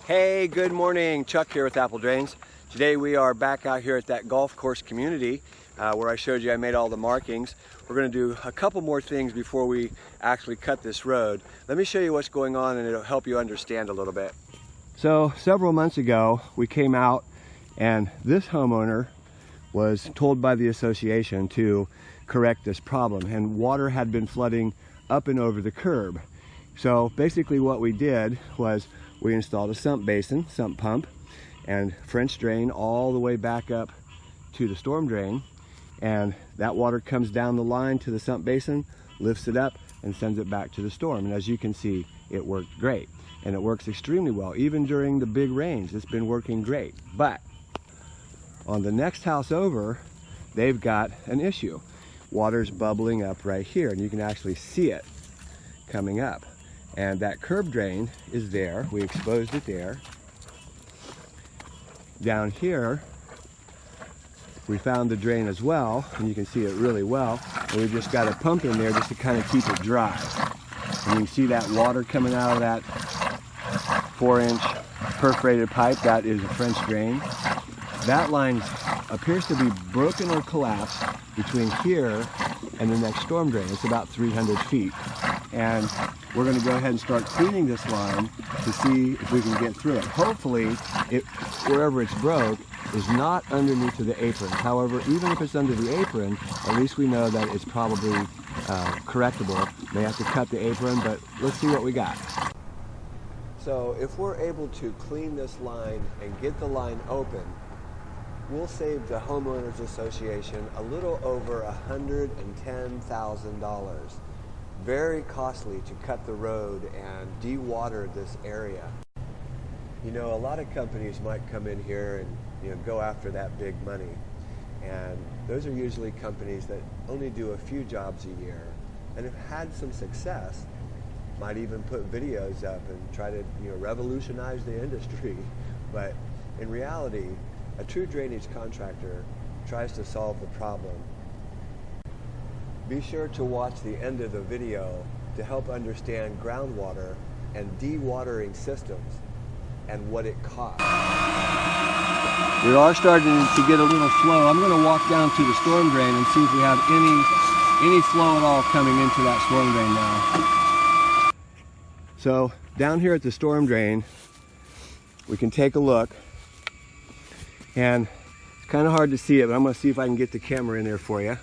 Hey, good morning. Chuck here with Apple Drains. Today we are back out here at that golf course community where I showed you I made all the markings. We're going to do a couple more things before we actually cut this road. Let me show you what's going on and it'll help you understand a little bit. So several months ago we came out and this homeowner was told by the association to correct this problem, and water had been flooding up and over the curb. So basically what we did was we installed a sump basin, sump pump, and French drain all the way back up to the storm drain, and that water comes down the line to the sump basin, lifts it up, and sends it back to the storm. And as you can see, it worked great, and it works extremely well. Even during the big rains, it's been working great. But on the next house over, they've got an issue. Water's bubbling up right here, and you can actually see it coming up. And that curb drain is there. We exposed it there. Down here, we found the drain as well, and you can see it really well. And we just got a pump in there just to kind of keep it dry. And you can see that water coming out of that 4-inch perforated pipe. That is a French drain. That line appears to be broken or collapsed between here and the next storm drain. It's about 300 feet. And we're going to go ahead and start cleaning this line to see if we can get through it. Hopefully, wherever it's broke is not underneath of the apron. However, even if it's under the apron, at least we know that it's probably correctable. May have to cut the apron, but let's see what we got. So if we're able to clean this line and get the line open, we'll save the Homeowners Association a little over $110,000. Very costly to cut the road and de-water this area. You know, a lot of companies might come in here and go after that big money, and those are usually companies that only do a few jobs a year and have had some success. Might even put videos up and try to revolutionize the industry. But in reality, a true drainage contractor tries to solve the problem. Be sure to watch the end of the video to help understand groundwater and dewatering systems and what it costs. We are starting to get a little flow. I'm going to walk down to the storm drain and see if we have any flow at all coming into that storm drain now. So down here at the storm drain, we can take a look, and it's kind of hard to see it, but I'm going to see if I can get the camera in there for you.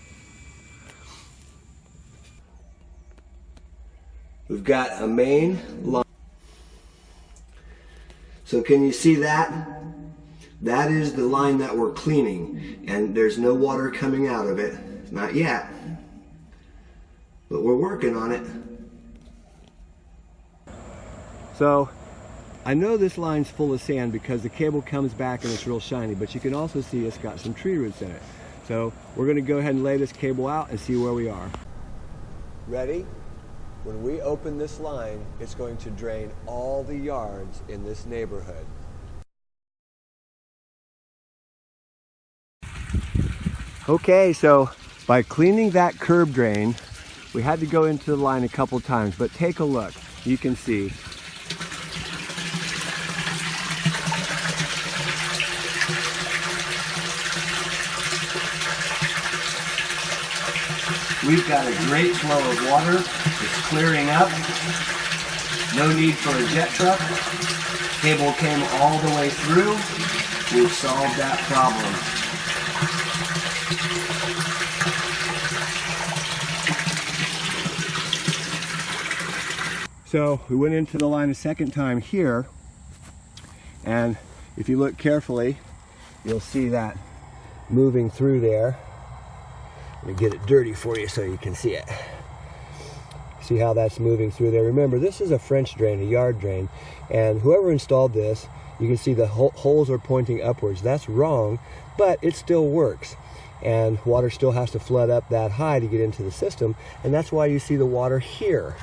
We've got a main line. So can you see that? That is the line that we're cleaning, and there's no water coming out of it. Not yet. But we're working on it. So I know this line's full of sand because the cable comes back and it's real shiny, but you can also see it's got some tree roots in it. So we're going to go ahead and lay this cable out and see where we are. Ready? When we open this line, it's going to drain all the yards in this neighborhood. Okay, so by cleaning that curb drain, we had to go into the line a couple times, but take a look. You can see we've got a great flow of water. It's clearing up. No need for a jet truck. Cable came all the way through. We've solved that problem. So we went into the line a second time here, and if you look carefully, you'll see that moving through there. Let me get it dirty for you so you can see it. See how that's moving through there. Remember, this is a French drain, a yard drain, and whoever installed this, you can see the holes are pointing upwards. That's wrong, but it still works. And water still has to flood up that high to get into the system, and that's why you see the water here.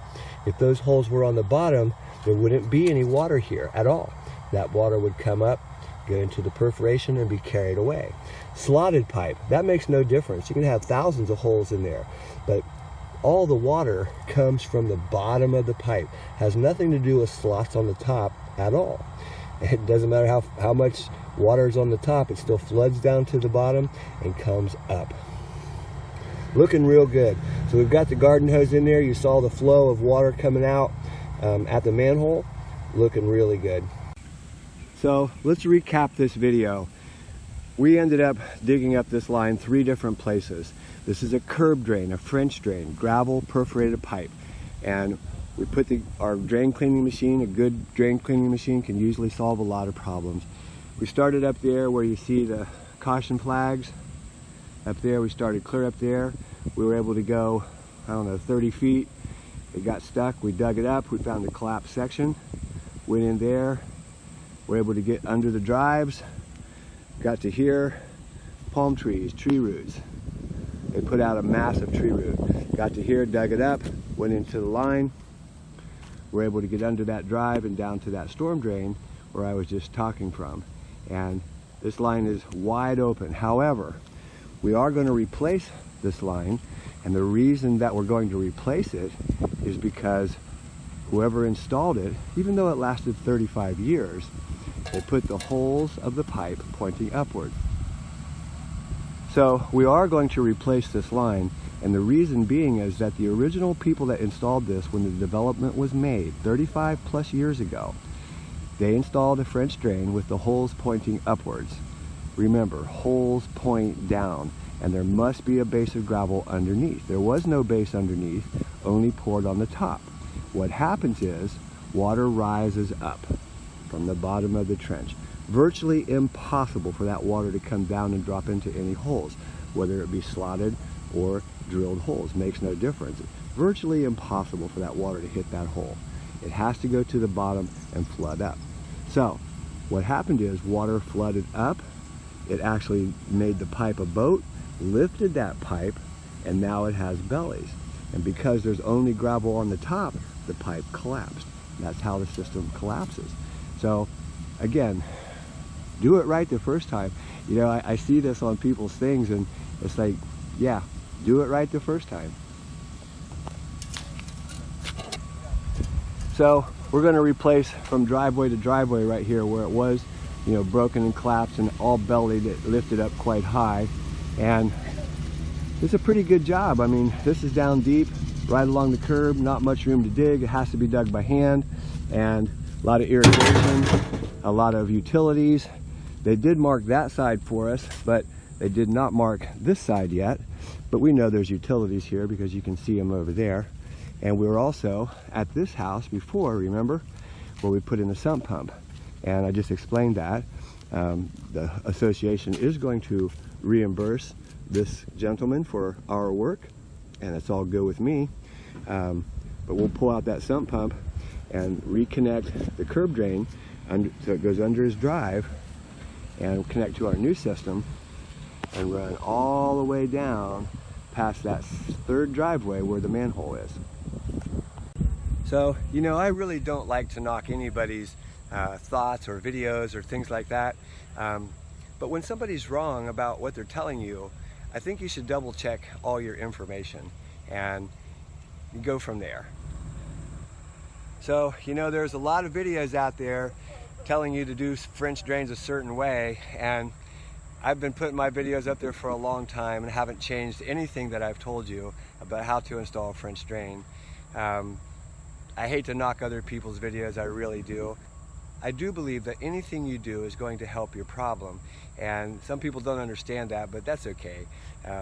If those holes were on the bottom, there wouldn't be any water here at all. That water would come up, go into the perforation, and be carried away. Slotted pipe, that makes no difference. You can have thousands of holes in there, but all the water comes from the bottom of the pipe. Has nothing to do with slots on the top at all. It doesn't matter how much water is on the top, it still floods down to the bottom and comes up. Looking real good. So we've got the garden hose in there. You saw the flow of water coming out at the manhole. Looking really good. So let's recap this video. We ended up digging up this line 3 different places. This is a curb drain, a French drain, gravel perforated pipe. And we put our drain cleaning machine, a good drain cleaning machine can usually solve a lot of problems. We started up there where you see the caution flags. Up there, we started clear up there. We were able to go, I don't know, 30 feet. It got stuck, we dug it up, we found the collapsed section, went in there, we're able to get under the drives, got to here, palm trees, tree roots. They put out a massive tree root. Got to here, dug it up, went into the line. We're able to get under that drive and down to that storm drain where I was just talking from. And this line is wide open. However, we are going to replace this line, and the reason that we're going to replace it is because whoever installed it, even though it lasted 35 years, they put the holes of the pipe pointing upward. So we are going to replace this line, and the reason being is that the original people that installed this when the development was made 35 plus years ago, they installed a French drain with the holes pointing upwards. Remember, holes point down, and there must be a base of gravel underneath. There was no base underneath, only poured on the top. What happens is water rises up from the bottom of the trench. Virtually impossible for that water to come down and drop into any holes, whether it be slotted or drilled holes, makes no difference. Virtually impossible for that water to hit that hole. It has to go to the bottom and flood up. So what happened is water flooded up. It actually made the pipe a boat, lifted that pipe, and now it has bellies. And because there's only gravel on the top, the pipe collapsed. That's how the system collapses. So again, do it right the first time. You know, I see this on people's things, and it's like, yeah, do it right the first time. So we're going to replace from driveway to driveway right here where it was, you know, broken and collapsed and all bellied. It lifted up quite high, and it's a pretty good job. I mean, this is down deep, right along the curb, not much room to dig. It has to be dug by hand, and a lot of irrigation, a lot of utilities. They did mark that side for us, but they did not mark this side yet. But we know there's utilities here because you can see them over there. And we were also at this house before, remember, where we put in the sump pump. And I just explained that. The association is going to reimburse this gentleman for our work, and it's all good with me. But we'll pull out that sump pump and reconnect the curb drain so it goes under his drive, and connect to our new system and run all the way down past that third driveway where the manhole is. So, you know, I really don't like to knock anybody's thoughts or videos or things like that. But when somebody's wrong about what they're telling you, I think you should double check all your information and go from there. So, you know, there's a lot of videos out there telling you to do French drains a certain way, and I've been putting my videos up there for a long time and haven't changed anything that I've told you about how to install a French drain. I hate to knock other people's videos, I really do. I do believe that anything you do is going to help your problem, and some people don't understand that, but that's okay.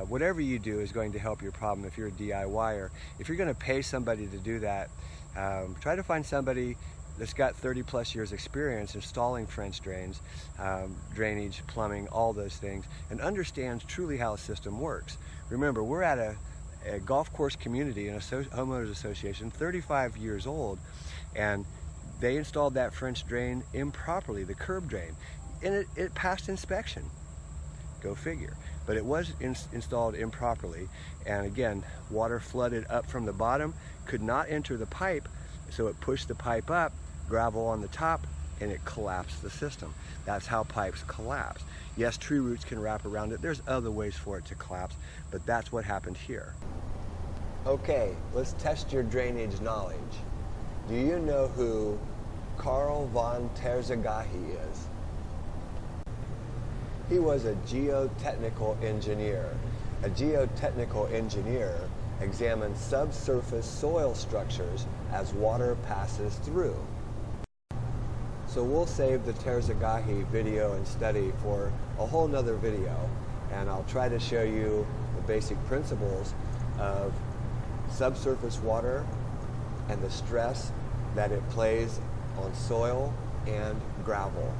Whatever you do is going to help your problem if you're a DIYer. If you're going to pay somebody to do that, try to find somebody that's got 30 plus years experience installing French drains, drainage, plumbing, all those things, and understands truly how a system works. Remember, we're at a golf course community and a homeowners association, 35 years old, and they installed that French drain improperly, the curb drain, and it passed inspection. Go figure. But it was installed improperly, and again, water flooded up from the bottom, could not enter the pipe, so it pushed the pipe up, gravel on the top, and it collapsed the system. That's how pipes collapse. Yes, tree roots can wrap around it. There's other ways for it to collapse, but that's what happened here. Okay, let's test your drainage knowledge. Do you know who Karl von Terzaghi is. He was a geotechnical engineer. A geotechnical engineer examines subsurface soil structures as water passes through. So we'll save the Terzaghi video and study for a whole nother video, and I'll try to show you the basic principles of subsurface water and the stress that it plays on soil and gravel.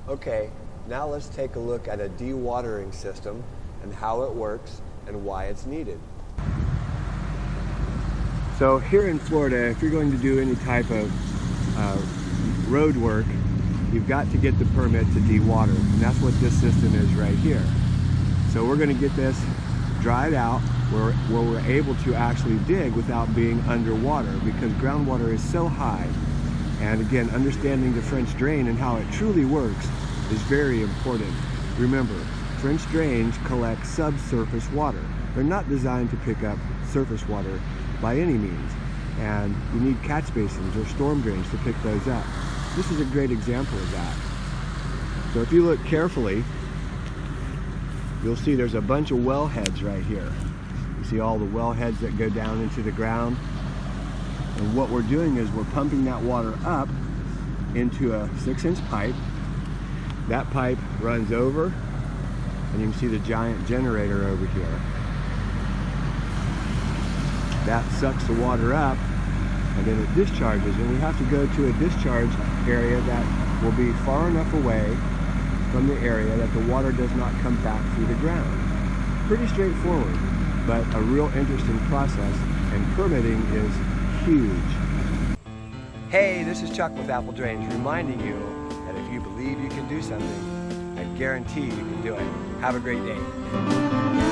Okay, now let's take a look at a dewatering system and how it works and why it's needed. So here in Florida, if you're going to do any type of road work, you've got to get the permit to dewater, and that's what this system is right here. So we're going to get this dried out where we're able to actually dig without being underwater, because groundwater is so high. And again, understanding the French drain and how it truly works is very important. Remember, French drains collect subsurface water. They're not designed to pick up surface water by any means. And you need catch basins or storm drains to pick those up. This is a great example of that. So if you look carefully, you'll see there's a bunch of well heads right here. You see all the well heads that go down into the ground. And what we're doing is we're pumping that water up into a 6-inch pipe. That pipe runs over, and you can see the giant generator over here. That sucks the water up, and then it discharges, and we have to go to a discharge area that will be far enough away from the area that the water does not come back through the ground. Pretty straightforward, but a real interesting process, and permitting is huge. Hey, this is Chuck with Apple Drains, reminding you that if you believe you can do something, I guarantee you can do it. Have a great day.